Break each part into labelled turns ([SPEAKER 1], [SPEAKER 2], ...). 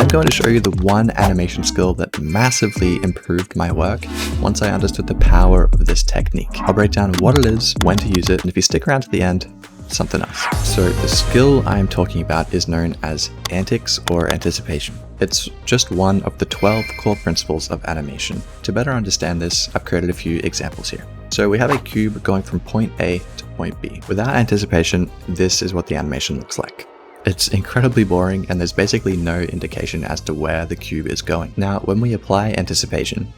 [SPEAKER 1] I'm going to show you the one animation skill that massively improved my work once I understood the power of this technique. I'll break down what it is, when to use it, and if you stick around to the end, something else. So the skill I'm talking about is known as Antics or anticipation. It's just one of the 12 core principles of animation. To better understand this, I've created a few examples here. So we have a cube going from point A to point B. Without anticipation, this is what the animation looks like. It's incredibly boring and there's basically no indication as to where the cube is going. Now, when we apply anticipation,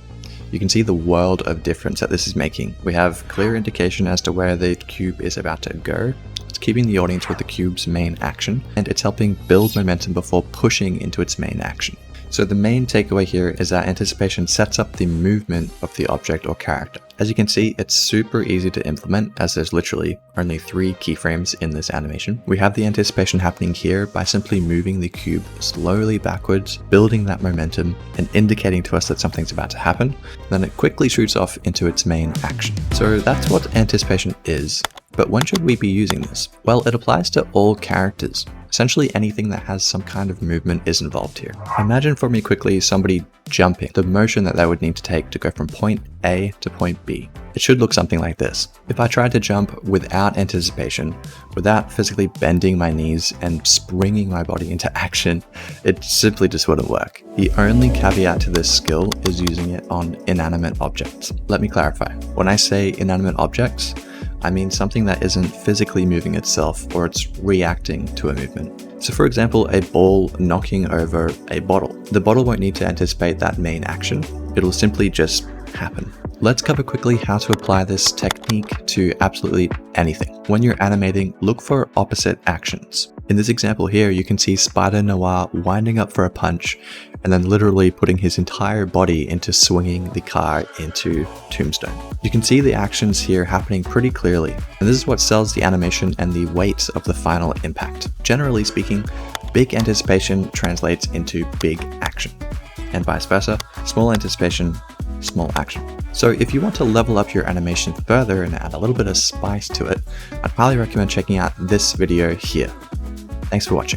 [SPEAKER 1] you can see the world of difference that this is making. We have clear indication as to where the cube is about to go. It's keeping the audience with the cube's main action, and it's helping build momentum before pushing into its main action. So the main takeaway here is that anticipation sets up the movement of the object or character. As you can see, it's super easy to implement as there's literally only 3 keyframes in this animation. We have the anticipation happening here by simply moving the cube slowly backwards, building that momentum and indicating to us that something's about to happen. Then it quickly shoots off into its main action. So that's what anticipation is. But when should we be using this? Well, it applies to all characters. Essentially anything that has some kind of movement is involved here. Imagine for me quickly somebody jumping, the motion that they would need to take to go from point A to point B. It should look something like this. If I tried to jump without anticipation, without physically bending my knees and springing my body into action, it simply just wouldn't work. The only caveat to this skill is using it on inanimate objects. Let me clarify. When I say inanimate objects, I mean something that isn't physically moving itself or it's reacting to a movement. So for example, a ball knocking over a bottle. The bottle won't need to anticipate that main action. It'll simply just happen. Let's cover quickly how to apply this technique to absolutely anything. When you're animating, look for opposite actions. In this example here, you can see Spider Noir winding up for a punch and then literally putting his entire body into swinging the car into Tombstone. You can see the actions here happening pretty clearly, and this is what sells the animation and the weight of the final impact. Generally speaking, big anticipation translates into big action, and vice versa, small anticipation, small action. So if you want to level up your animation further and add a little bit of spice to it, I'd highly recommend checking out this video here. Thanks for watching.